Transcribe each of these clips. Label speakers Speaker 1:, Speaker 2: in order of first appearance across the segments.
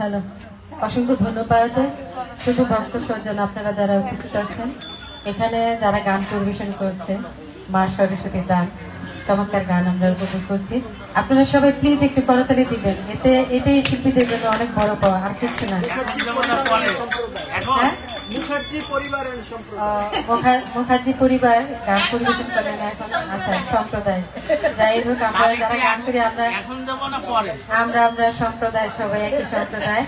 Speaker 1: Hello, অসংখ্য ধন্যবাদ শুধু ভক্ত সজ্জন আপনারা যারা উপস্থিত আছেন এখানে, যারা গান পরিবেশন করছে, মা সরস্বতীর গান, চমৎকার গান আমরা উপভোগ করছি। আপনারা সবাই প্লিজ একটু করতালি দিবেন, এটাই শিল্পীদের জন্য অনেক বড় পাওয়া, আর কিছু না। মুখার্জি পরিবার গান পরিবেশন করেন এখন, আচ্ছা সম্প্রদায়, যাই হোক আমরা যারা গান করি আমরা সম্প্রদায়, সবাই একই সম্প্রদায়।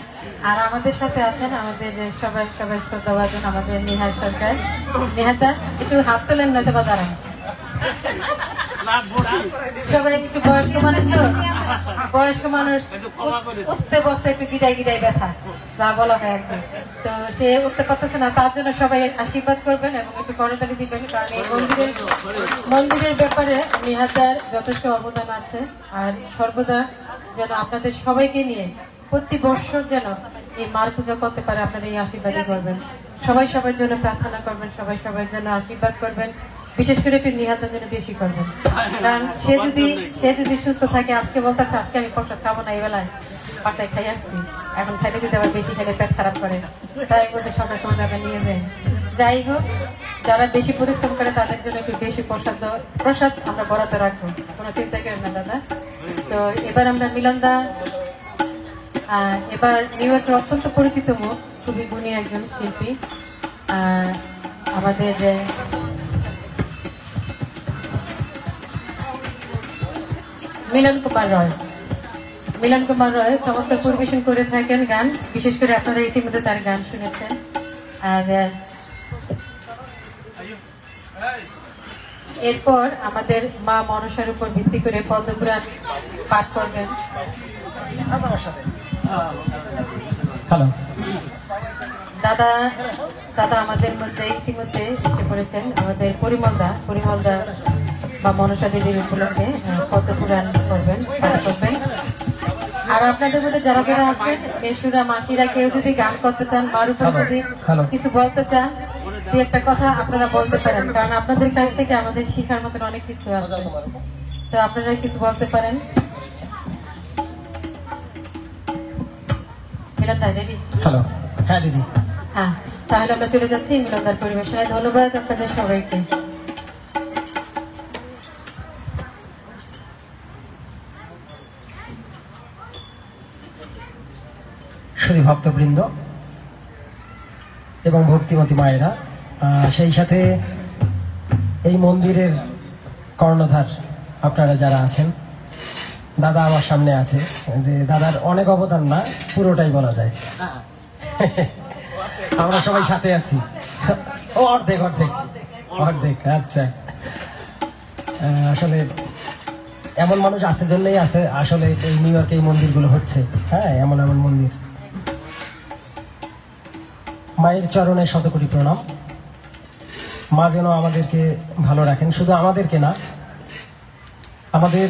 Speaker 1: আর আমাদের সাথে আছেন আমাদের সবাই শ্রদ্ধাভাজন আমাদের নিহার সরকার। নিহাদা একটু হাত তোলেন, নয়তো বা দাঁড়ান। সবাই একটু বয়স্ক মানুষ, তো বয়স্ক মানুষ উঠতে বসতে একটু গিটাই ব্যথা, যা বলা হয় একদম। তো সে উঠতে পারতেছে না, তার জন্য সবাই আশীর্বাদ করবেন এবং একটু করতালি দিবেন, কারণ এই মন্দিরের ব্যাপারে নিহাদার যথেষ্ট অবদান আছে। আর সর্বদা যেন আপনাদের সবাইকে নিয়ে প্রতি বছর যেন এই মার পূজা করতে পারে, আপনারা এই আশীর্বাদই করবেন। সবাই সবার জন্য প্রার্থনা করবেন, সবাই সবার জন্য আশীর্বাদ করবেন, বিশেষ করে একটু নিহাতের জন্য বেশি করবেন। কারণ সে যদি সুস্থ থাকে, আজকে বলতেছে আজকে আমি প্রসাদ খাবো না, এই বেলায় বাসায় খাই আসছি, এখন ছেলে যদি আবার বেশি খেলে পেট খারাপ করে, তাই বলছে সকাল সময় যাবে নিয়ে যায়। যাই হোক, যারা বেশি পরিশ্রম করে তাদের জন্য একটু বেশি প্রসাদ আমরা বরাদ্দ রাখবো, কোনো চিন্তা করেন না দাদা। তো এবার আমরা মিলনদা, এবার নিউ ইয়র্কের অত্যন্ত পরিচিত মুখ, খুবই গুণী একজন শিল্পী, আমাদের মিলন কুমার রয় চমৎকার পরিবেশন করে থাকেন গান, বিশেষ করে আপনারা ইতিমধ্যে তার গান শুনেছেন। আর এরপর আমাদের মা মনসার উপর ভিত্তি করে পদ্মপুরাণ পাঠ করবেন দাদা আমাদের মধ্যে ইতিমধ্যে এসে পড়েছেন, আমাদের পরিমলদা বা মনসা দেবীর উপলক্ষে পদ্মপুরাণ করবেন, পাঠ করবেন। আর আপনাদের মধ্যে যারা যারা আছেন, মেশুরা মাসিরা, কেউ যদি গান করতে চান, মার উপর যদি কিছু বলতে চান, দু একটা কথা আপনারা বলতে পারেন, কারণ আপনাদের কাছ থেকে আমাদের শিখার মতন অনেক কিছু আছে, তো আপনারা কিছু বলতে পারেন। মিলনদা রেডি? হ্যালো, হ্যাঁ দিদি। হ্যাঁ, তাহলে আমরা চলে যাচ্ছি মিলনদার পরিবেশনায়। ধন্যবাদ আপনাদের সবাইকে।
Speaker 2: শুধু ভক্তবৃন্দ এবং ভক্তিমতী মায়েরা, সেই সাথে এই মন্দিরের কর্ণধার আপনারা যারা আছেন, দাদা আমার সামনে আছে, যে দাদার অনেক অবদান না, পুরোটাই বলা যায়। আমরা সবাই সাথে আছি, ও অর্ধেক। আচ্ছা, আসলে এমন মানুষ আছে জন্যই আছে, আসলে এই নিউ ইয়র্কে এই মন্দিরগুলো হচ্ছে, হ্যাঁ, এমন মন্দির। মায়ের চরণে শতকোটি প্রণাম। মা যেন আমাদেরকে ভালো রাখেন, শুধু আমাদেরকে না, আমাদের,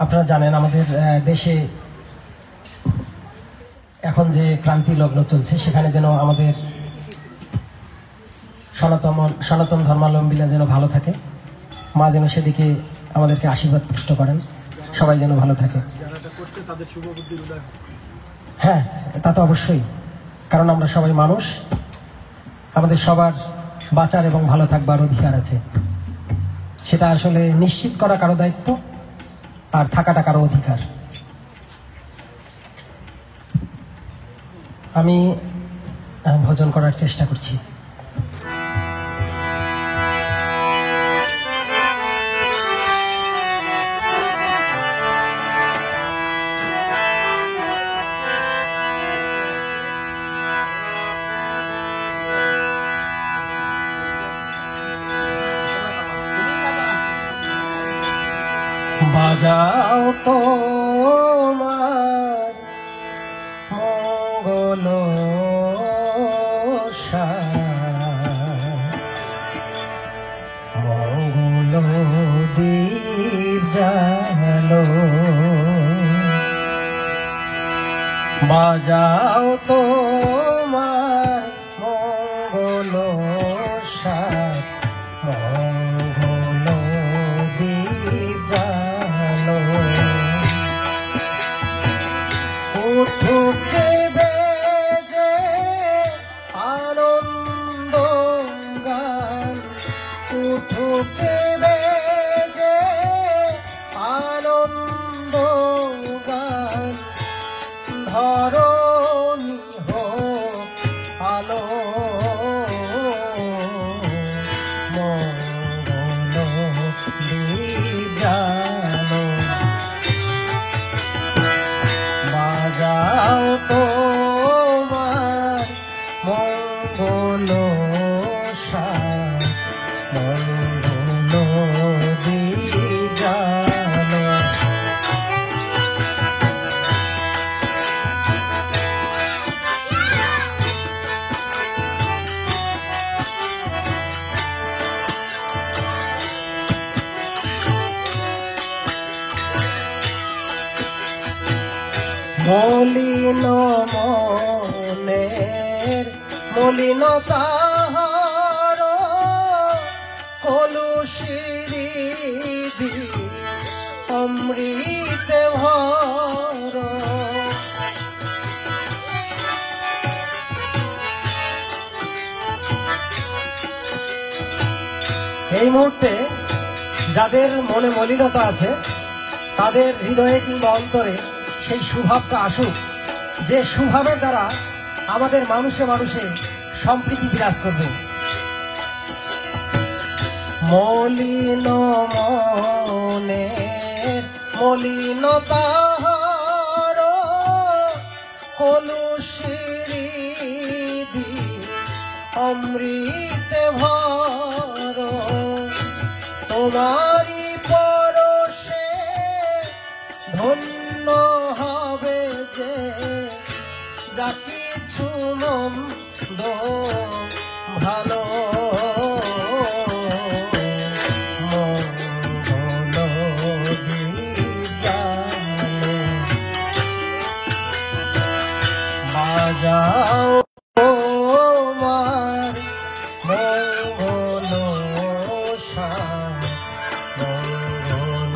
Speaker 2: আপনারা জানেন আমাদের দেশে এখন যে ক্রান্তি লগ্ন চলছে, সেখানে যেন আমাদের সনাতন ধর্মাবলম্বীরা যেন ভালো থাকে, মা যেন সেদিকে আমাদেরকে আশীর্বাদ পুষ্ট করেন, সবাই যেন ভালো থাকে। হ্যাঁ, তা তো অবশ্যই, কারণ আমরা সবাই মানুষ, আমাদের সবার বাঁচার এবং ভালো থাকবার অধিকার আছে, সেটা আসলে নিশ্চিত করা কারো দায়িত্ব, আর থাকাটা কারো অধিকার। আমি ভজন করার চেষ্টা করছি। বাজাও তোমার মঙ্গল মঙ্গল দীপ জালো, বাজাও তোমার মঙ্গল মঙ্গল দীপ জালো, ওঠো মলিন মনের মলিনতা কলুষিরি অমৃত ভর। এই মুহূর্তে যাদের মনে মলিনতা আছে তাদের হৃদয়ে কিংবা অন্তরে সেই সুভাবটা আসুক, যে সুভাবের দ্বারা আমাদের মানুষে মানুষে সম্প্রীতি বিরাজ করবে। মলিন মনে মলিনতা কলুষিরি অমৃত ভর। তোমারি পরশে ধন্য হবে যে যা কিছু মন্দ ভালো যাও তোমার মঙ্গল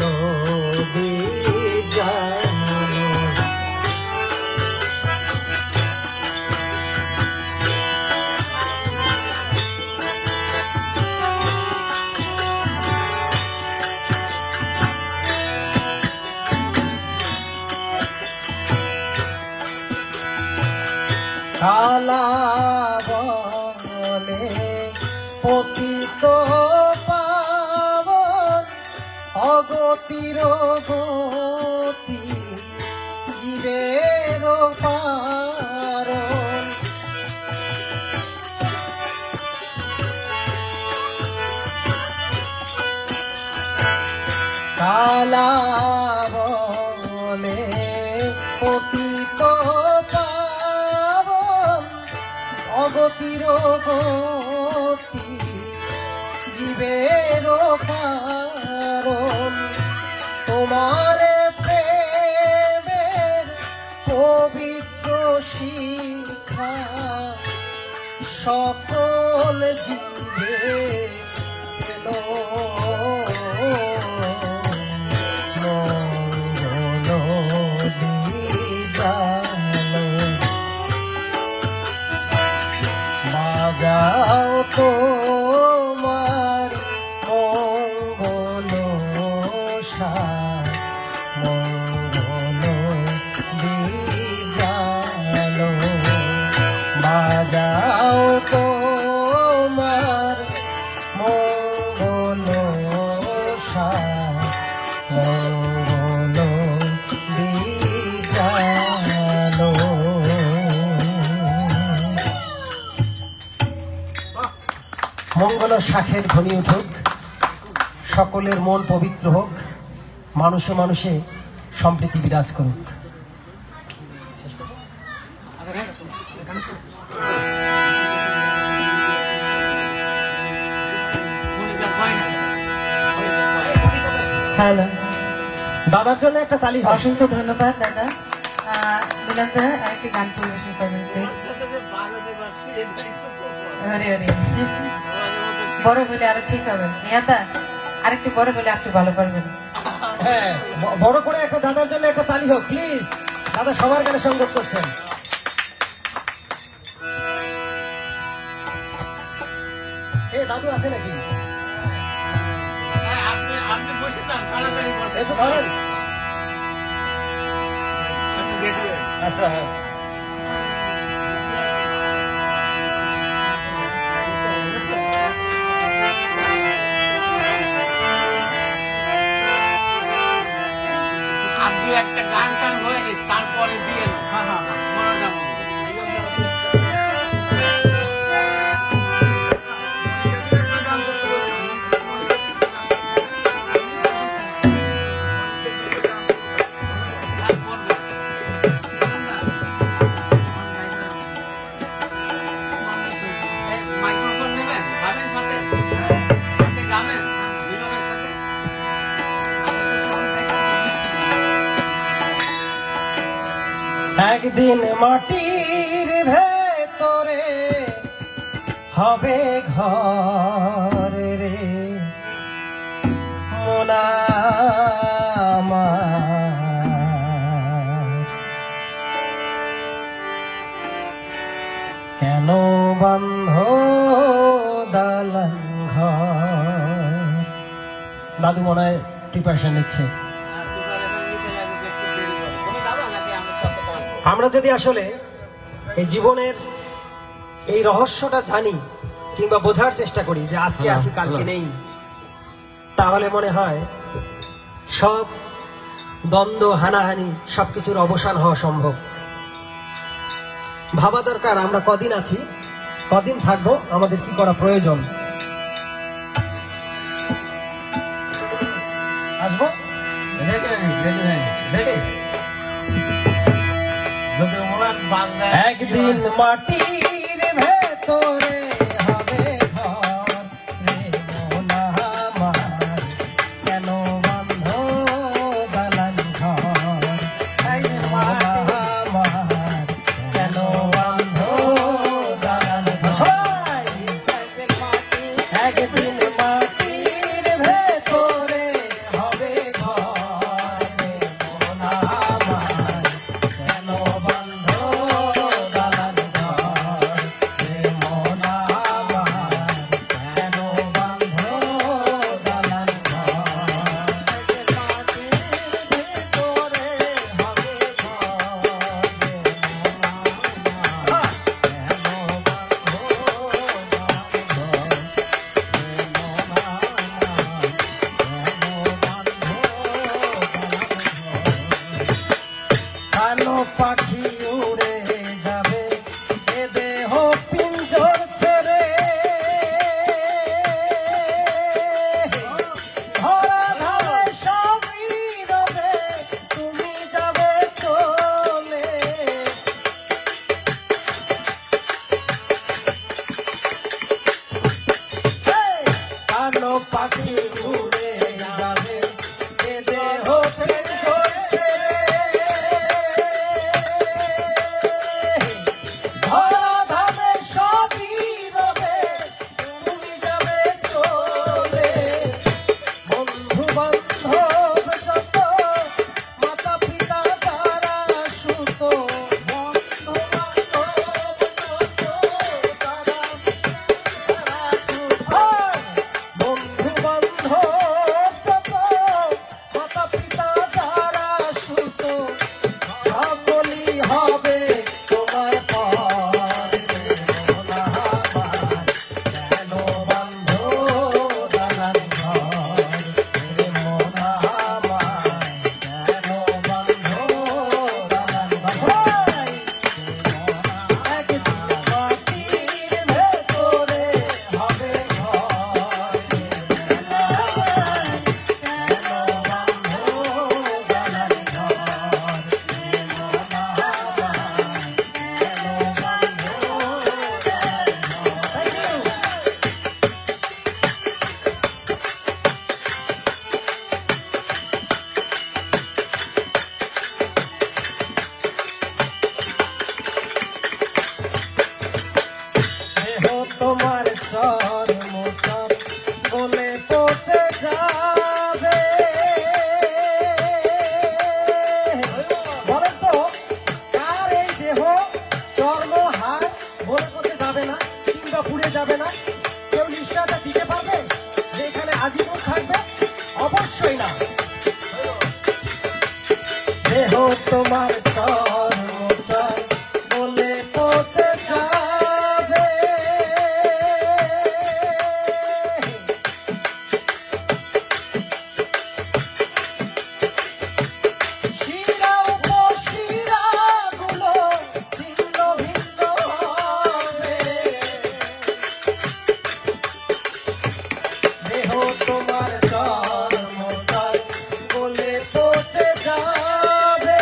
Speaker 2: মঙ্গল কালা বলে পতিত পাবন অগতির গতি জীবের পারণ। কালা বলে পতিত অগতির গতি জীবের কারণ। তোমার প্রেমের পবিত্র শিক্ষা সকল জীবে পেল মঙ্গল যাও তোমার মঙ্গল মঙ্গল বিজালো। বাজাও তোমার মঙ্গল মঙ্গল বিজালো। মঙ্গল শাখের ধ্বনি উঠুক, সকলের মন পবিত্র হোক, মানুষে মানুষে সম্প্রীতি বিরাজ করুক।
Speaker 1: হ্যালো,
Speaker 2: দাদার জন্য একটা তালি হোক।
Speaker 1: অসংখ্য ধন্যবাদ দাদা। মিলাদ দা আরেকটি গান পরিবেশন করবেন প্লিজ। বড় হলে আরো ঠিক হবে। মিয়াদা আরেকটু বড় হলে একটু ভালো পারবেন।
Speaker 2: হ্যাঁ, বড় করে একটা দাদার জন্য একটা তালি হোক প্লিজ। দাদা সবার গানে সংযোগ করছেন। এ দাদু আছে নাকি? একটু ধরেন। আচ্ছা, হ্যাঁ।
Speaker 3: একটা গান টান হয়ে তারপরে দিয়ে মাইক্রোফোন নেবেন, ভাবেন সাথে সাথে গাবেন মিলনের সাথে।
Speaker 2: একদিন মাটির ভেতরে হবে ঘর রে মোনা আমার। কেন বন্ধ দালান ঘর? দাদু মনে হয় প্রিপারেশন নিচ্ছে। আমরা যদি আসলে এই জীবনের এই রহস্যটা জানি কিংবা বোঝার চেষ্টা করি যে আজকে আছি কালকে নেই, তাহলে মনে হয় সব দ্বন্দ্ব হানাহানি সবকিছুর অবসান হওয়া সম্ভব। ভাবা দরকার আমরা কদিন আছি, কদিন থাকবো, আমাদের কি করা প্রয়োজন। আসবো একদিন মাটির ভেতরে হবে ঘর রে মোনা আমার। কেন বন্ধ দালান ঘর মোনা আমার? কেন বন্ধ দালান ঘর? একদিন মাটির ভেতরে হবে ঘর রে মোনা আমার। কেন বন্ধ দালান ঘর রে মোনা আমার? কেন বন্ধ দালান ঘর? ভেতরে হবে ঘর রে মোনা কালো পাখি উড়ে যাবে এ দেহ পিঞ্জর ছেড়ে, ধরা ধারে সবই রবে তুমি যাবে চলে। কালো পাখি উড়ে যাবে এ দেহ পিঞ্জর ছেড়ে, ধরা ধারে সবই রবে তুমি যাবে চলে। বন্ধু বান্ধব যত মাতা পিতা তারা সুত, বন্ধু বান্ধব যত তারা সুত, বন্ধু বান্ধব যত মাতা পিতা তারা সুত, সকলই হবে তোমার পর রে মোনা আমার। কেন বন্ধ দালান ঘর রে মোনা আমার? কেন বন্ধ দালান ঘর? একদিন মাটির ভেতরে হবে ঘর রে মোনা আমার। কেন বন্ধ দালান ঘর রে মোনা আমার? কেন বন্ধ দালান ঘর? দেহ তোমার চর মোচর বলে পচে যাবে। বলেন তো কার এই দেহ চর্ম হাড় বলে পচে যাবে না কিংবা পুড়ে যাবে না? কেউ নিঃশ্বাসটা দিতে পারবে যে এখানে আজীবন থাকবে? অবশ্যই না। দেহ তোমার চর মোচর বলে পচে যাবে। শিরা উপশিরা গুলো ছিন্ন ভিন্ন হবে। দেহ তোমার চর মোচর বলে পচে যাবে।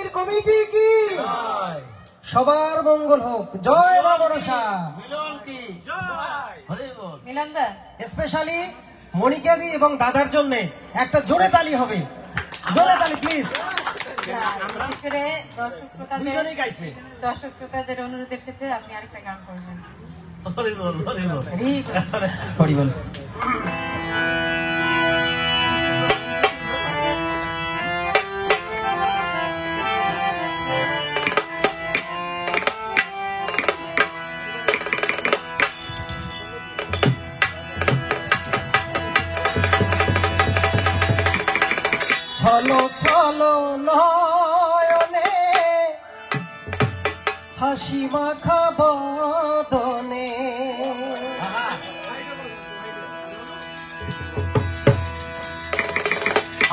Speaker 2: মন্দির কমিটি কি সবার মঙ্গল হোক। জয় মা মনসা।
Speaker 3: মিলন কি জয় হরি বল।
Speaker 1: মিলনদা
Speaker 2: স্পেশালি মনিকাদি এবং দাদার জন্য একটা জোরে তালি হবে, জোরে তালি প্লিজ।
Speaker 1: বিশেষ করে
Speaker 2: দুজনেই গাইছে।
Speaker 1: দর্শক শ্রোতাদের অনুরোধ এসেছে আপনি আরেকটা গান করবেন।
Speaker 3: হরি বল হরি বল।
Speaker 2: হরি বল। ছলো ছলো নয়নে হাসি মাখা বদনে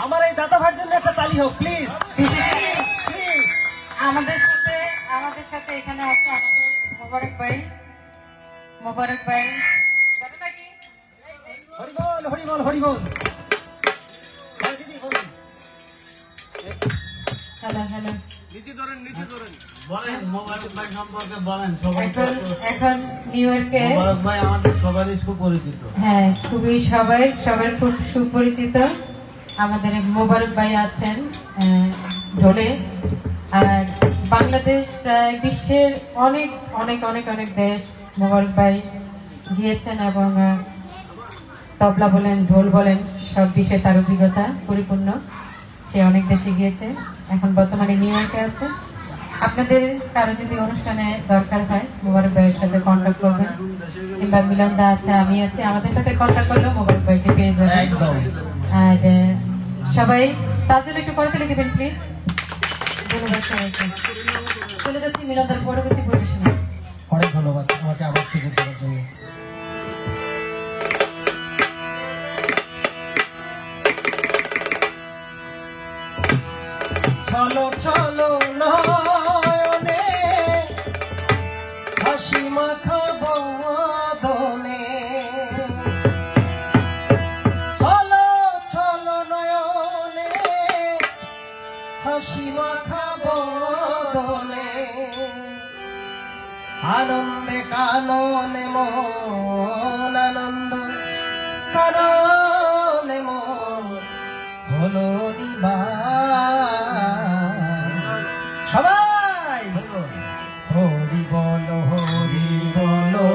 Speaker 2: আমার এই দাদা ভাইয়ের জন্য একটা তালি হোক প্লিজ।
Speaker 1: আমাদের সাথে এখানে আছে আমাদের মোবারক ভাই। মোবারক ভাই
Speaker 2: হরি বল হরি বল হরি বল। হ্যাঁ দিদি বলুন।
Speaker 1: Hello hello.
Speaker 3: বলেন মোবারক ভাই সম্পর্কে বলেন। সবাই
Speaker 1: এখন নিউ ইয়র্কে
Speaker 3: মোবারক ভাই আমাদের সবারই সুপরিচিত।
Speaker 1: হ্যাঁ খুবই সবার খুব সুপরিচিত আমাদের এক মোবারক ভাই আছেন ঢোলে। আর বাংলাদেশ প্রায় বিশ্বের অনেক অনেক অনেক অনেক দেশ মোবারক ভাই গিয়েছেন এবং তবলা বলেন ঢোল বলেন সব বিষয়ে তার অভিজ্ঞতা পরিপূর্ণ। সে অনেক দেশে গিয়েছে, এখন বর্তমানে নিউ ইয়র্কে আছে। আপনাদের কারো যদি অনুষ্ঠানে দরকার হয় মোবারক ভাইয়ের সাথে কন্ট্যাক্ট করবেন, কিংবা মিলনদা আছে আমি আছি, আমাদের সাথে কন্ট্যাক্ট করলেও মোবারক ভাইকে পেয়ে যাবেন
Speaker 2: একদম।
Speaker 1: আর সবাই তার জন্য একটু করতে লিখে দেন প্লিজ। ধন্যবাদ সবাইকে। চলে যাচ্ছি মিলনদার পরবর্তী পরিবেশনা।
Speaker 2: অনেক ধন্যবাদ আমাকে আবার সুযোগ দেওয়ার জন্য। চলো চলো নয়নে হাসি মাখা বদনে চলো চলো নয়নে হাসি মাখা বদনে আনন্দে কাননে মন আনন্দ কাননে মন হলো সবাই হরি বলো হরি বলো।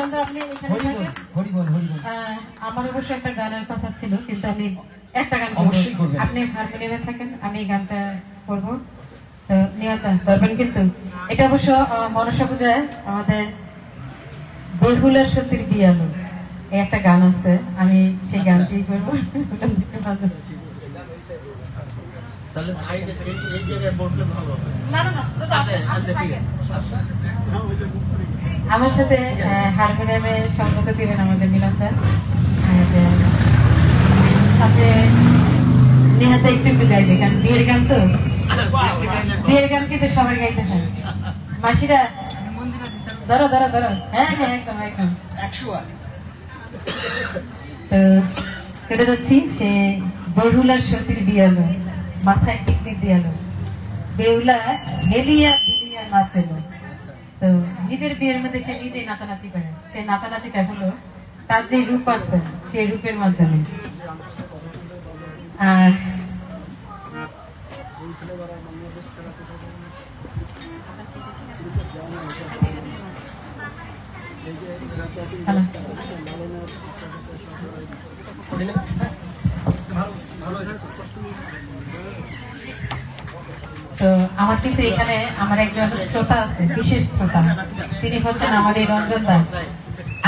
Speaker 1: মিলনদা আপনি এখানে
Speaker 2: হরি বল,
Speaker 1: থাকেন।
Speaker 2: হরি বল, হরি বল।
Speaker 1: আমার অবশ্য একটা গানের কথা ছিল, কিন্তু আমি একটা গান
Speaker 2: অবশ্যই করবেন।
Speaker 1: আপনি হারমোনিয়ামে থাকেন, আমি এই গানটা করবো। তো নিহতা ধরবেন কিন্তু। এটা অবশ্য মনসা পূজায় আমাদের বেহুলার সতীর বিয়ালো এই একটা গান আছে, আমি সেই গানটি করবো।
Speaker 3: তাহলে ভাই এই জায়গায় বসলে ভালো হবে।
Speaker 1: না না না,
Speaker 3: আচ্ছা ঠিক আছে।
Speaker 1: আমার সাথে হারমোনিয়ামে সঙ্গত দিবেন আমাদের মিলনদা, সাথে নেহাতে একটু একটু গাইবে, কারণ বিয়ের গান তো, বিয়ের গান কিন্তু সবাই গাইতে হয়। মাসিরা ধরো ধরো ধরো, হ্যাঁ হ্যাঁ একদম একদম।
Speaker 2: 100
Speaker 1: তো কেটে যাচ্ছি, সে বেহুলার সতীর বিয়ালো, মাথায় টিকলি দিয়ালো, বেহুলা হেলিয়া দিলিয়া নাচেলো। তো নিজের বিয়ের মধ্যে সে নিজেই নাচানাচি করে, সেই নাচানাচিটা হলো তার যে রূপ আছে সেই রূপের মাধ্যমে। আর হ্যালো, তো আমার কিন্তু এখানে আমার একজন শ্রোতা আছে, বিশেষ শ্রোতা, তিনি হচ্ছেন আমার এই রঞ্জন দা।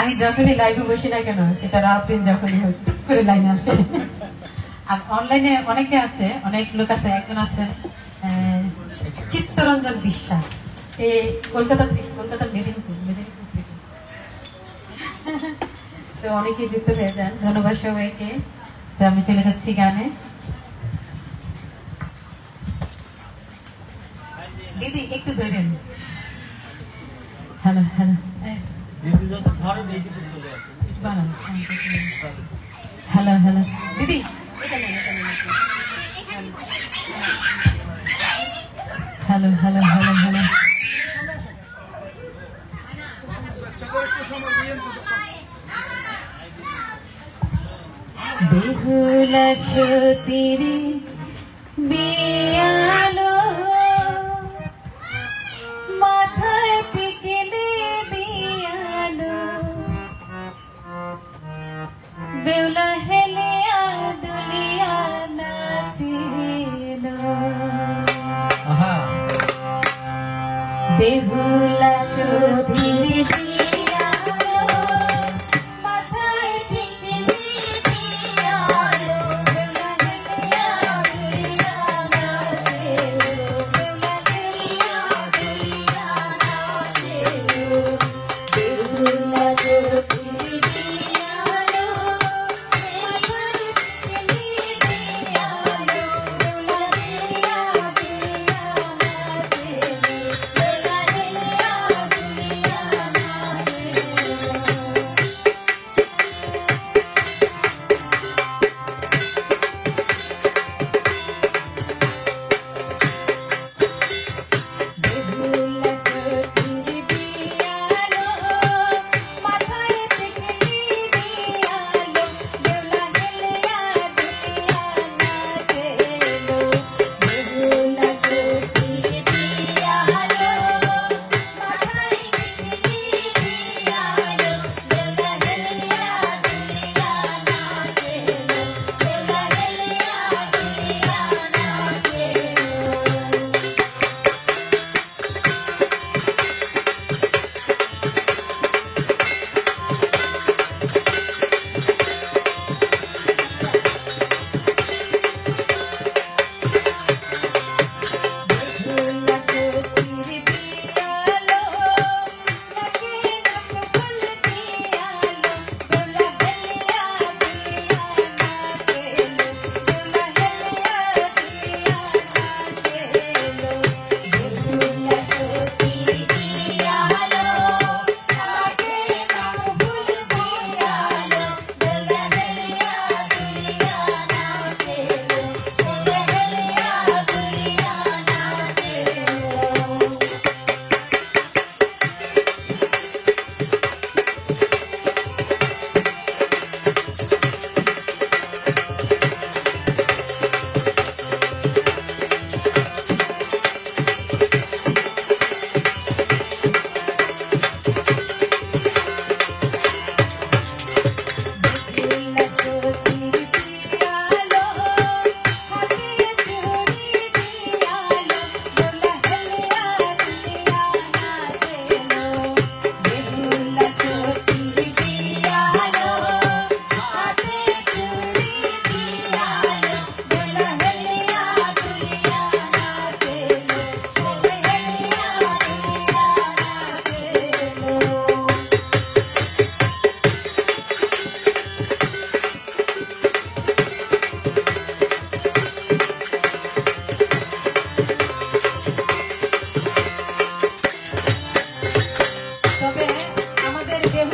Speaker 1: আমি যখনই লাইভে বসি না কেন, সেটা রাত দিন যখনই হোক করে লাইনে আসে। আর অনলাইনে অনেকে আছে, অনেক লোক আছে, একজন আছে চিত্তরঞ্জন বিশ্বাস, এই কলকাতা থেকে, কলকাতার মেদিনীপুর থেকে। তো অনেকেই যুক্ত হয়ে যান, ধন্যবাদ সবাইকে। তো আমি চলে যাচ্ছি গানে। দিদি একটু ধরেন। হ্যালো হ্যালো,
Speaker 3: দিদি যখন ঘরে নেই কিন্তু চলে আসে।
Speaker 1: বানান। হ্যালো হ্যালো দিদি, hello hello hello hello. Behula সতীর বিয়ালো, মাথায় টিকলি দিয়ালো, বেহুলা হেলিয়া দুলিয়া নাচিলো।
Speaker 2: আহা,
Speaker 1: বেহুলা সতীর বিয়ালো, মাথায় টিকলি দিয়ালো, বেহুলা হেলিয়া দুলিয়া নাচিলো, বেহুলা হেলিয়া দুলিয়া নাচিলো। বেহুলা সতীর বিয়ালো, মাথায় টিকলি দিয়ালো, বেহুলা হেলিয়া দুলিয়া নাচিলো, বেহুলা হেলিয়া দুলিয়া নাচিলো। বেহুলা সতীর বিয়ালো, মাথায়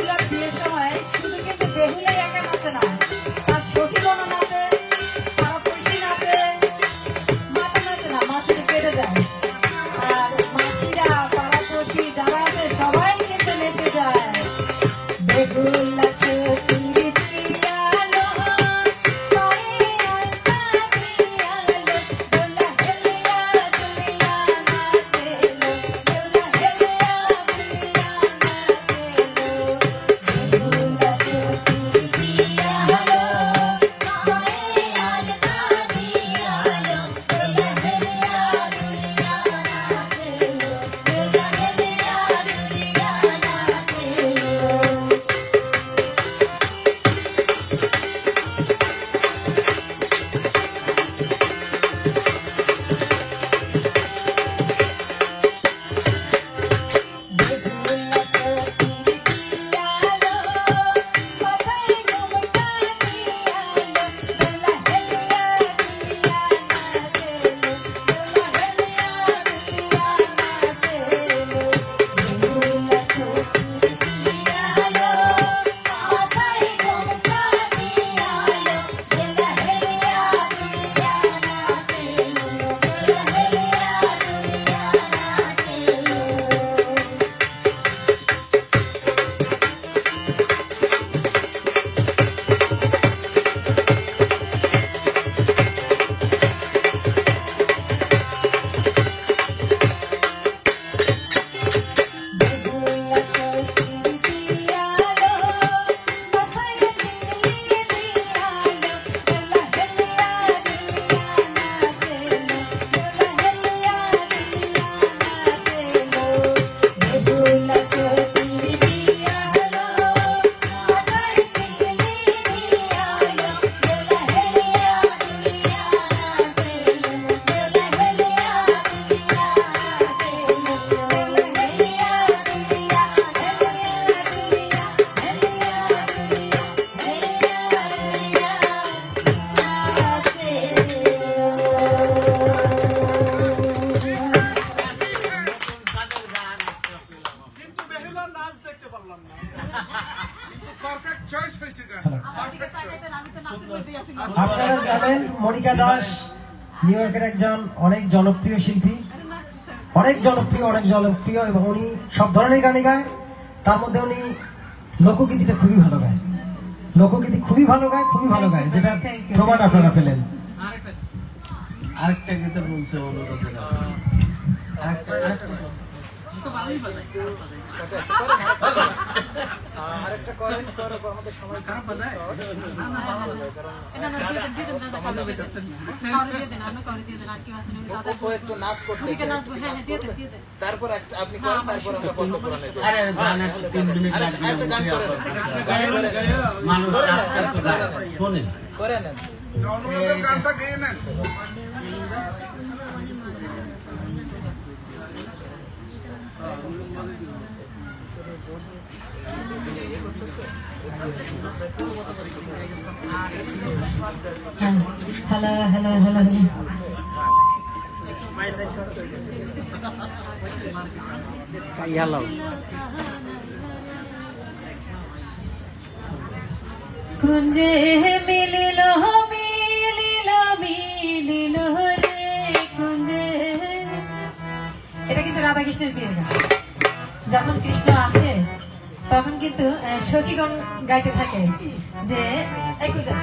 Speaker 1: বেহুলার বিয়ের সময় শুধু কিন্তু বেহুলাই একা নাচে না, তার সখীগণও নাচে, পাড়াপড়শি নাচে, মাথা নাচে না, মা শুধু কেটে যায়। আর মাসিরা পাড়াপড়শি যারা আছে সবাই কিন্তু নেচে যায়। বেহুলা সখীর প্রিয়ালো, পায়ে আলতা দিয়ালো, দোলা হেলিয়া দুলিয়া নাচেলো, দোলা হেলিয়া দুলিয়া নাচেলো। বেহুলা সখীর প্রিয়ালো, পায়ে আলতা দিয়ালো, দোলা হেলিয়া দুলিয়া নাচেলো, দোলা হেলিয়া দুলিয়া নাচেলো। বেহুলা সখীর প্রিয়ালো, মাথায় ঘোমটা দিয়ালো, দোলা হেলিয়া দুলিয়া নাচেলো, দোলা হেলিয়া দুলিয়া নাচেলো। বেহুলা সখীর প্রিয়ালো, মাথায় ঘোমটা দিয়ালো, দোলা হেলিয়া দুলিয়া নাচেলো, দোলা হেলিয়া দুলিয়া নাচেলো। বেহুলা সখীর প্রিয়ালো, মাথায় টিকলি দিয়ালো, দোলা হেলিয়া দুলিয়া নাচেলো, দোলা হেলিয়া দুলিয়া নাচেলো। বেহুলা সখীর প্রিয়ালো, মাথায় টিকলি দিয়ালো, দোলা হেলিয়া দুলিয়া নাচেলো, দোলা হেলিয়া দুলিয়া নাচেলো, দোলা হেলিয়া দুলিয়া,
Speaker 4: কিন্তু বেহুলার নাচ দেখতে পারলাম না। কিন্তু পারফেক্ট চয়েস হয়েছে গান।
Speaker 2: আপনারা জানেন মনিকা দাস নিউ ইয়র্কের একজন অনেক জনপ্রিয় শিল্পী, অনেক জনপ্রিয় এবং উনি সব ধরনের গানই গায়। তার মধ্যে উনি লোকগীতিটা খুবই ভালো গায়, লোকগীতি খুবই ভালো গায়, যেটা প্রমাণ আপনারা পেলেন।
Speaker 3: আরেকটা গীতে বলছে অনুরোধ
Speaker 5: একটু নাচ করতে চাই। তারপর আপনি করেন, তারপর আমরা বন্ধ করে নেব।
Speaker 3: আরে গান একটা 3 মিনিট লাগবে
Speaker 5: একটা গান করে নেন।
Speaker 3: মানুষ শোনেন
Speaker 5: করে নেন।
Speaker 4: অনুরোধের গানটা গেয়ে নেন।
Speaker 1: হ্যালো হ্যালো হ্যালো
Speaker 5: হ্যালো
Speaker 1: কুঞ্জে মিলিল মিলিল মিলিল রে কুঞ্জে। এটা কিন্তু রাধাকৃষ্ণের প্রিয় গান। যখন কৃষ্ণ আসে তখন কিন্তু সখীগণ গাইতে থাকে যে এই কুঞ্জে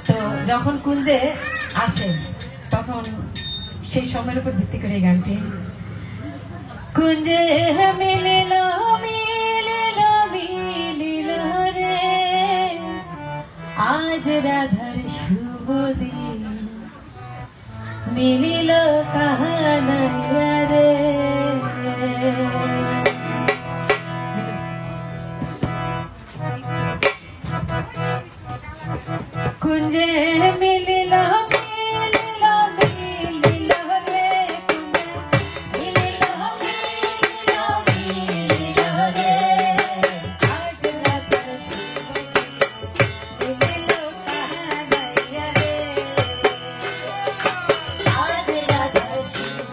Speaker 1: তো যখন কুঞ্জে আসে তখন সেই সময়ের উপর ভিত্তি করে এই গানটি। কুঞ্জে মিলিল মিলিল মিলিল রে আজ রাধার শুভ দিন মিলিল কাহানাইয়া রে। কুঞ্জে মিলিল মিলিল মিলিল রে কুঞ্জে মিলিল মিলিল মিলিল রে আজ রাধার শুভ দিন মিলিল কাহানাইয়া রে। আজ রাধার শুভ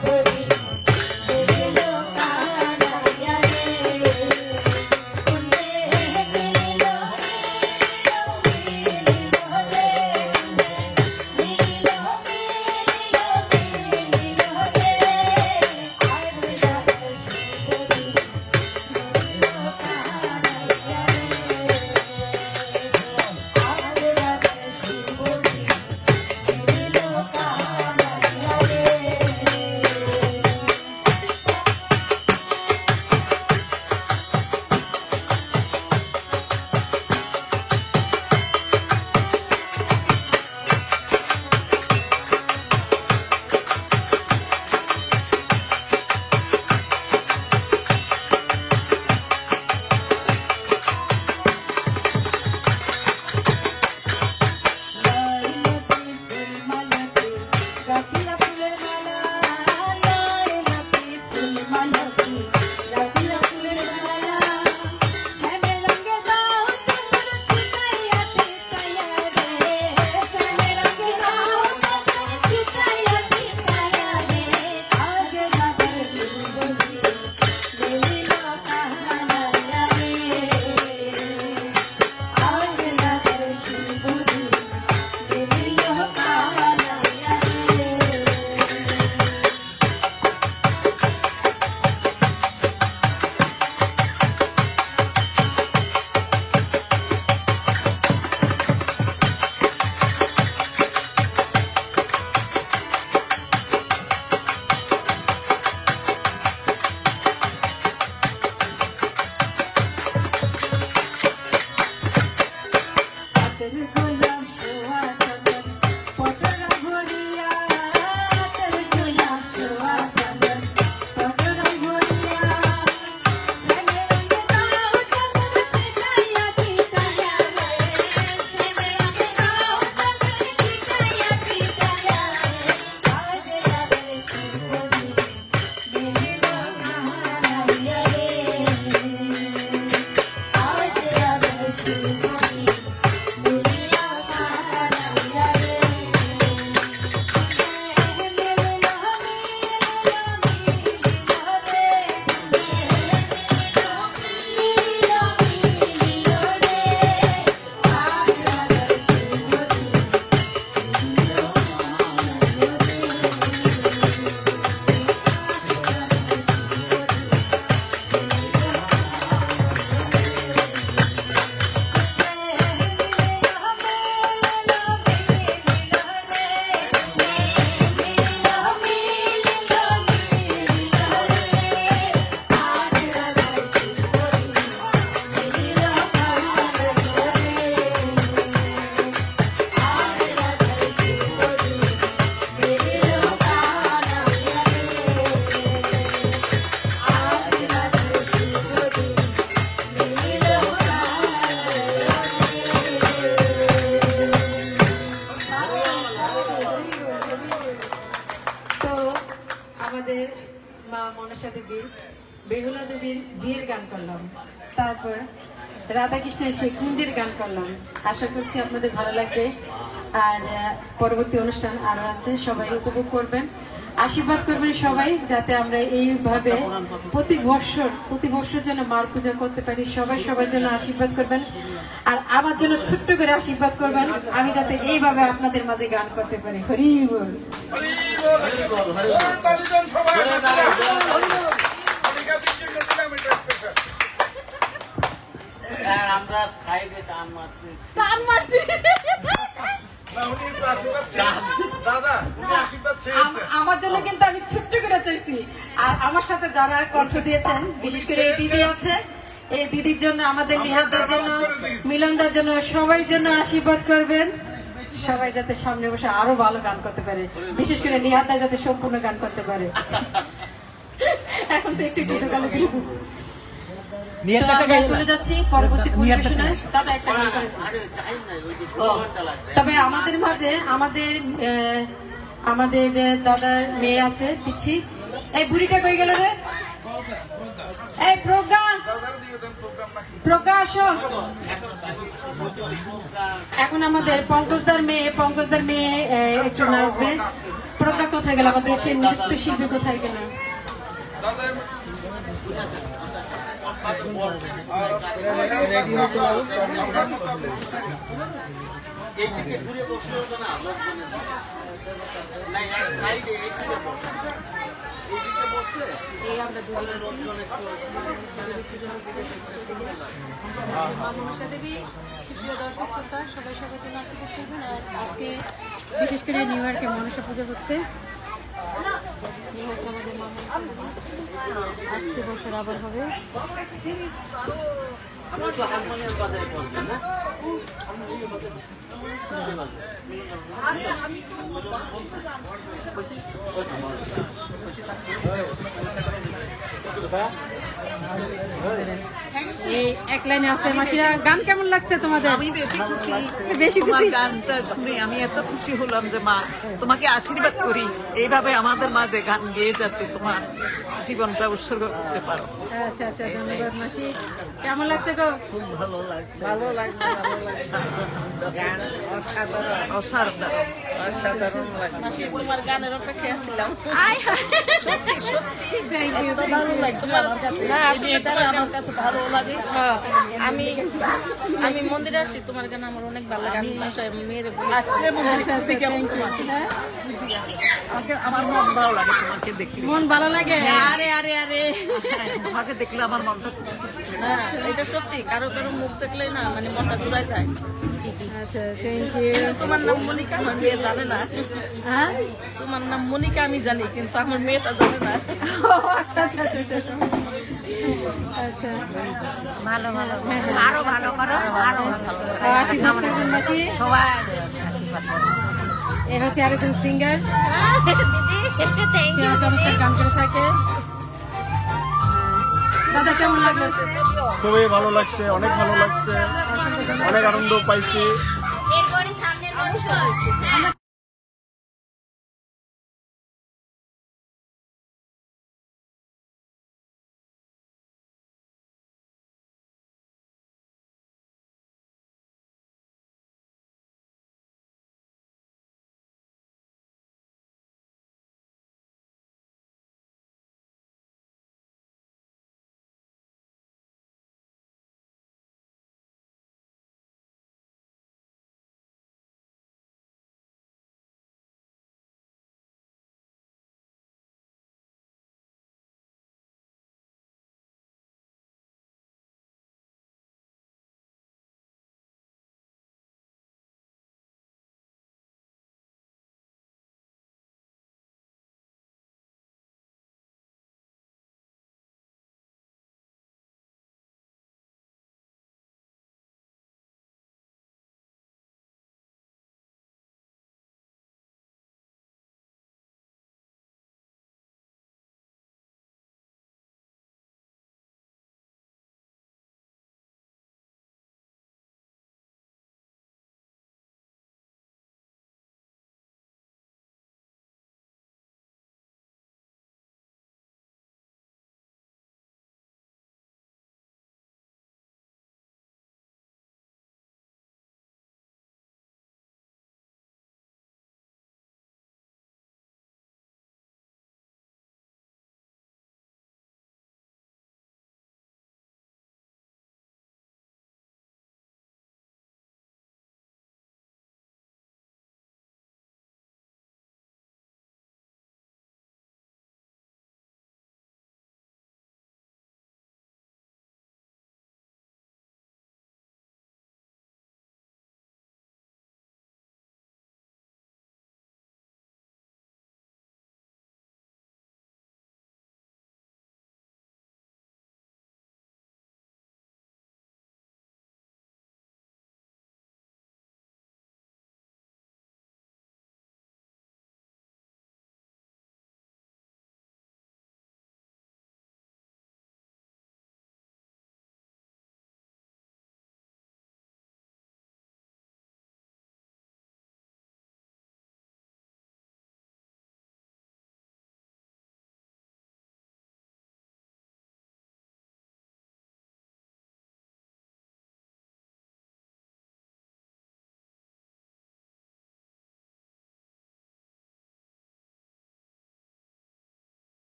Speaker 1: মা মনসা দেবীর বেহুলা দেবীর বিয়ের গান করলাম, তারপর রাধাকৃষ্ণের সেই কুঞ্জের গান করলাম। আশা করছি আপনাদের ভালো লাগবে। আর পরবর্তী অনুষ্ঠান আরো আছে, সবাই উপভোগ করবেন, আশীর্বাদ করবেন সবাই, যাতে আমরা এইভাবে প্রতি বৎসর যেন মার পূজা করতে পারি। সবাই সবার জন্য আশীর্বাদ করবেন, আর আমার জন্য ছোট্ট করে আশীর্বাদ করবেন, আমি যাতে এইভাবে আপনাদের মাঝে গান করতে পারি। হরি বল।
Speaker 4: তালি দেন সবাই। অনেক দিন গেছিলাম এটা স্পেশাল।
Speaker 3: আর আমরা সাইডে টান মারছি।
Speaker 4: না, উনি একটু আশীর্বাদ চেয়েছেন। দাদা, উনি আশীর্বাদ চেয়েছেন।
Speaker 1: আমার জন্য কিন্তু আমি ছোট্ট করে চাইছি। আর আমার সাথে যারা কণ্ঠ দিয়েছেন, বিশেষ করে এই দিদি আছে, এই দিদির জন্য, আমাদের নিহাতদার জন্য, মিলনদার জন্য, সবাই জন্য আশীর্বাদ করবেন। সবাই যাতে সামনে বসে আরো ভালো গান করতে পারে, বিশেষ করে নিহাতদা যাতে সম্পূর্ণ গান করতে পারে। এখন তো একটু একটু গান করি। তো আমরা চলে যাচ্ছি পরবর্তী পরিবেশনায়। দাদা একটা গান করে দিন।
Speaker 3: আরে টাইম নাই, ওই যে
Speaker 1: ও,
Speaker 3: 2 ঘন্টা লাগবে।
Speaker 1: তবে আমাদের মাঝে আমাদের দাদার মেয়ে আছে পিচ্ছি। এই বুড়িটা কই গেল রে? এই প্রজ্ঞা, প্রজ্ঞা আসো। এখন আমাদের পঙ্কজদার মেয়ে একটু নাচবে। প্রজ্ঞা কোথায় গেল? আমাদের সেই নৃত্য শিল্পী কোথায় গেল?
Speaker 3: এইদিকে ঘুরে বসলে হতো না, লোকজনের না, এক সাইডে এইদিকে বসে। এইদিকে বসলে
Speaker 1: এই আমরা দুজন
Speaker 3: লোকজন একটু
Speaker 1: মা মনসা দেবী, সুপ্রিয় দর্শক শ্রোতা, সবাই সবার জন্য আশীর্বাদ করবেন। আর আজকে বিশেষ করে নিউ ইয়র্কে মনসা পুজো হচ্ছে। এই হচ্ছে আমাদের মা মনসা দেবী। আসছে বছর আবার হবে।
Speaker 3: আমরা তো হারমোনিয়াম বাজায় বলবেন না?
Speaker 1: এই এক লাইনে আছে মাসিরা, গান কেমন লাগছে তোমাদের?
Speaker 6: আমি
Speaker 1: বেশি
Speaker 6: তোমার
Speaker 1: খুশি।
Speaker 6: গানটা শুনে আমি এত খুশি হলাম যে মা তোমাকে আশীর্বাদ করি এইভাবে আমাদের মাঝে গান গেয়ে যাতে তোমার জীবনটা উৎসর্গ করতে পারো।
Speaker 1: আচ্ছা আচ্ছা, ধন্যবাদ মাসি। কেমন লাগছে গো?
Speaker 6: খুব ভালো লাগছে, ভালো লাগছে, ভালো লাগছে। গান অসাধারণ, অসাধারণ, অসাধারণ লাগছে। মাসি তোমার গানের অপেক্ষায় ছিলাম। সত্যি সত্যি এত ভালো লাগছে আমার কাছে। না আসলে এটা আমার কাছে ভালো লাগে। আমি আমি মন্দিরে আসি, তোমার গান আমার অনেক ভালো লাগে। আমি বাসায় মেয়ের আসলে মন্দিরে থেকে আমার মন ভালো লাগে তোমাকে দেখলে।
Speaker 1: মন ভালো লাগে? আরে আরে আরে,
Speaker 6: তোমাকে দেখলে আমার মনটা খুব খুশি। না এটা সত্যি, কারো কারো মুখ দেখলে না মানে মনটা জুড়ায় যায়।
Speaker 1: আচ্ছা, থ্যাংক ইউ।
Speaker 6: তোমার নাম মনিকা, আমার মেয়ে জানে না।
Speaker 1: হ্যাঁ,
Speaker 6: তোমার নাম মনিকা আমি জানি, কিন্তু আমার মেয়েটা জানে না।
Speaker 1: আচ্ছা আচ্ছা আচ্ছা আচ্ছা,
Speaker 6: ভালো ভালো, আরো ভালো করো, আরো ভালো।
Speaker 1: আশীর্বাদ করবেন মাসি।
Speaker 6: সবাই
Speaker 1: এ হচ্ছে আরেকজন সিঙ্গার, সেও চমৎকার গান করে থাকে। দাদা কেমন লাগলো?
Speaker 4: খুবই ভালো লাগছে, অনেক ভালো লাগছে, অনেক আনন্দ পাইছি।
Speaker 7: এরপরে সামনের বছর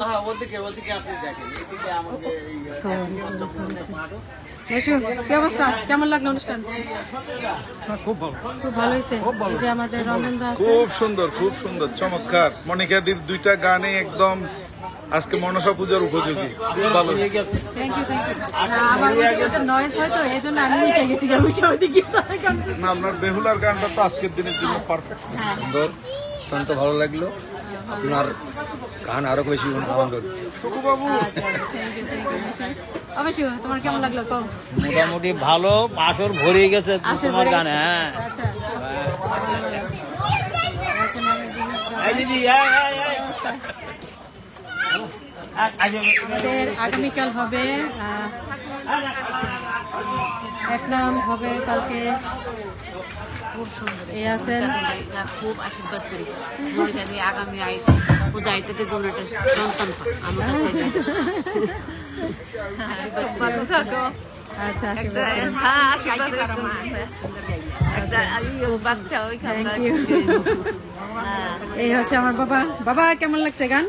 Speaker 3: হ্যাঁ ওদিকে আপনি দেখেন, এদিকে আমাকে
Speaker 1: কি অবস্থা, কেমন লাগলো অনুষ্ঠান? খুব ভালো হয়েছে। এই যে আমাদের রঞ্জন দা আছে,
Speaker 4: খুব সুন্দর চমৎকার। মনিকাদির দুইটা গানে একদম আজকে মনসা পূজার উপযোগী, খুব ভালো।
Speaker 1: Thank you. আবার নয়েজ হয়তো এই জন্য আমি উঠে গেছি, ওইদিকে
Speaker 4: না, আপনার বেহুলার গানটা তো আজকের দিনের জন্য পারফেক্ট।
Speaker 8: সুন্দর, অত্যন্ত ভালো লাগলো। আপনার গান আরো বেশি আনন্দ দিচ্ছে।
Speaker 1: অবশ্যই। তোমার কেমন লাগলো?
Speaker 8: মোটামুটি ভালো, আসর ভরে গেছে তোমার গানে। হ্যাঁ
Speaker 1: আমাদের আগামীকাল হবে এক নাম হবে, কালকে এই আছেন।
Speaker 6: খুব আশীর্বাদ করি আমি আগামী পূজা আইতে জন্য একটা সন্তান আমার
Speaker 1: আচ্ছা,
Speaker 6: বাচ্চা ওইখানে
Speaker 1: এই হচ্ছে আমার বাবা। বাবা কেমন লাগছে গান?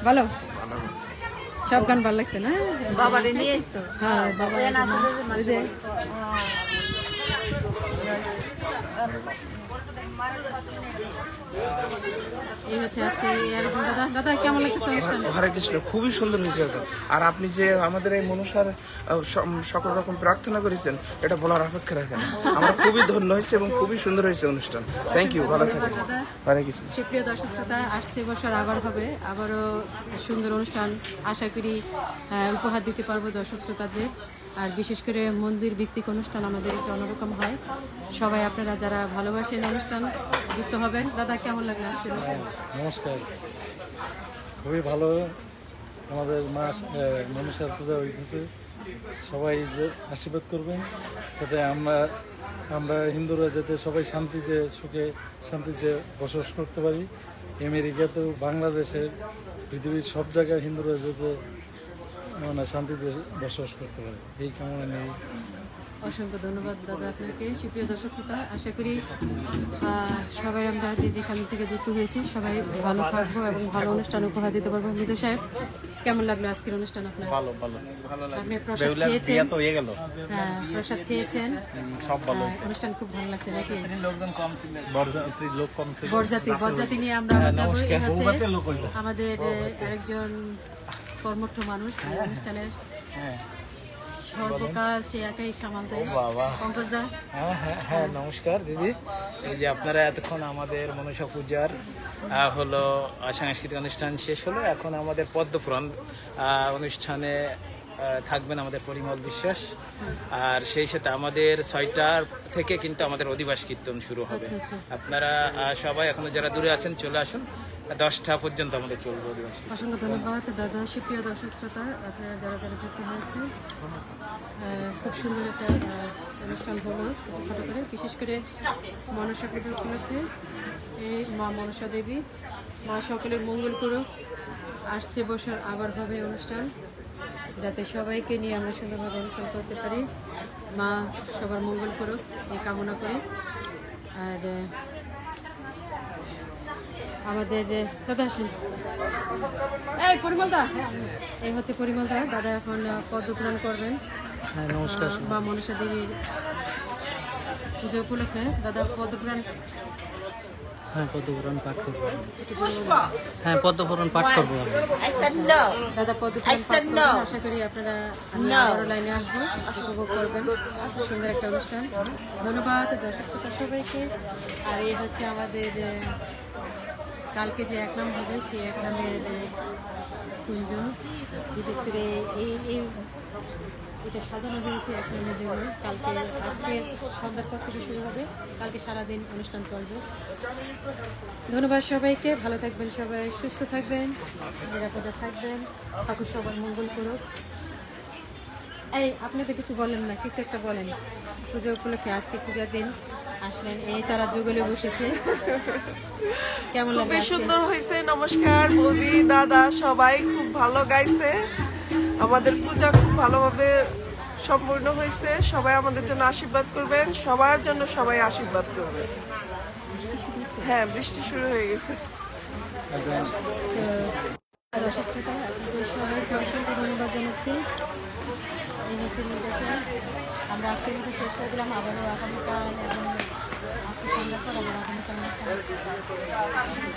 Speaker 1: ভালো, সব গান ভালো লাগছে না?
Speaker 6: বাবারে নিয়ে
Speaker 1: হ্যাঁ, বাবা এই হচ্ছে আজকে এরকম। দাদা কেমন লাগছে অনুষ্ঠান?
Speaker 9: হরে কৃষ্ণ, খুবই সুন্দর হয়েছে। আর আপনি যে আমাদের এই মনসার সকল রকম প্রার্থনা করেছেন, এটা বলার অপেক্ষা রাখেন। আমরা খুবই ধন্য হয়েছে এবং খুবই সুন্দর হয়েছে অনুষ্ঠান। থ্যাংক ইউ, ভালো থাকেন। হরে কৃষ্ণ।
Speaker 1: সুপ্রিয় দর্শক শ্রোতা, আসছে বছর আবার হবে, আবারও সুন্দর অনুষ্ঠান আশা করি উপহার দিতে পারবো দর্শক শ্রোতাদের। আর বিশেষ করে মন্দির ভিত্তিক অনুষ্ঠান আমাদের একটু অন্যরকম হয়। সবাই আপনারা যারা ভালোবাসেন অনুষ্ঠান যুক্ত হবেন। দাদা কেমন লাগলো আজকে অনুষ্ঠান?
Speaker 10: নমস্কার, খুবই ভালো। আমাদের মা মনসার পূজা হইতেছে, সবাই আশীর্বাদ করবেন যাতে আমরা হিন্দুরা যাতে সবাই শান্তিতে সুখে শান্তিতে বসবাস করতে পারি। আমেরিকাতেও, বাংলাদেশের, পৃথিবীর সব জায়গায় হিন্দুরা যাতে শান্তিতে বসবাস করতে পারে, এই কামনা নিয়ে।
Speaker 1: অসংখ্য ধন্যবাদ দাদা আপনাকে। সুপ্রিয় দর্শক শ্রোতা, আশা করি সবাই আমরা যে যেখান থেকে যুক্ত হয়েছি সবাই ভালো থাকবো এবং ভালো অনুষ্ঠান উপহার দিতে পারবো। মৃদু সাহেব কেমন লাগলো আজকের অনুষ্ঠান আপনার? আপনি প্রসাদ খেয়েছেন? হ্যাঁ, প্রসাদ খেয়েছেন, অনুষ্ঠান খুব ভালো লাগছে নাকি? বরযাত্রী নিয়ে আমরা যাবো। আমাদের আরেকজন কর্মঠ মানুষ এই অনুষ্ঠানের সর্বকাল সে একাই সামাল দেয়। পঙ্কজদা।
Speaker 5: হ্যাঁ, নমস্কার দিদি। এই যে আপনারা এতক্ষণ আমাদের মনসা পূজার হলো সাংস্কৃতিক অনুষ্ঠান শেষ হলো, এখন আমাদের পদ্মপুরাণ অনুষ্ঠানে থাকবেন আমাদের পরিমল বিশ্বাস। আর সেই সাথে আমাদের 6টার থেকে কিন্তু আমাদের অধিবাস কীর্তন শুরু হবে। আপনারা সবাই এখনো যারা দূরে আছেন চলে আসুন, 10টা পর্যন্ত আমাদের চলবে অধিবাস।
Speaker 1: অসংখ্য ধন্যবাদ দাদা। সুপ্রিয় দর্শক শ্রোতা, আপনারা যারা যারা যুক্ত হয়েছে, খুব সুন্দর একটা অনুষ্ঠান হলো ছোটো করে। বিশেষ করে মনসা পূজা উপলক্ষে এই মা মনসা দেবী, মা সকলের মঙ্গল করুক। আসছে বছর আবার হবে অনুষ্ঠান, যাতে সবাইকে নিয়ে আমরা সুন্দরভাবে অনুষ্ঠান করতে পারি। মা সবার মঙ্গল করুক এই কামনা করি। আর আমাদের দাদা আসেন, এই পরিমলদা, এই হচ্ছে পরিমলদা। দাদা এখন পদ্মপুরাণ করবেন।
Speaker 10: নমস্কার।
Speaker 1: মা মনসা দেবীর পুজো উপলক্ষে দাদা পদ্মপুরাণ।
Speaker 10: হ্যাঁ, পদ্মপুরাণ পাঠ করবো। হ্যাঁ, পদ্মপুরাণ পাঠ করবো।
Speaker 1: দাদা পদ্মপুরাণ পাঠ করবেন। আশা করি আপনারা আরো লাইনে আসবো, উপভোগ করবেন সুন্দর একটা অনুষ্ঠান। ধন্যবাদ দর্শক শ্রোতা সবাইকে। আর এই হচ্ছে আমাদের কালকে যে এক নাম হবে, সেই এক নামের কুঞ্জ। বিশেষ করে এটা সাজানো হয়েছে এক নামের জন্য। কালকে আজকে সন্ধ্যার পর থেকে শুরু হবে, কালকে সারাদিন অনুষ্ঠান চলবে। ধন্যবাদ সবাইকে, ভালো থাকবেন সবাই, সুস্থ থাকবেন, নিরাপদে থাকবেন, ঠাকুর সবার মঙ্গল করুক। এই আপনি তো কিছু বলেন না, কিছু একটা বলেন। পুজো উপলক্ষে আজকে পূজার দিন আসলেন, এই তারা যুগলে বসেছে, কেমন লাগে?
Speaker 11: খুবই সুন্দর হয়েছে। নমস্কার বৌদি, দাদা, সবাই খুব ভালো গাইছে। আমাদের পূজা খুব ভালোভাবে সম্পূর্ণ হয়েছে। সবাই আমাদের জন্য আশীর্বাদ করবেন, সবার জন্য সবাই আশীর্বাদ করবেন। হ্যাঁ, বৃষ্টি শুরু হয়ে গেছে।
Speaker 12: দর্শক শ্রোতা অসংখ্য ধন্যবাদ জানাচ্ছি। এই মিছিল আমরা আজকের মতো শেষ করে দিলাম। আবারও আগামীকাল এবং আজকে সন্ধ্যার পর আবার আগামীকাল সবাইকে ভালো থাকবেন।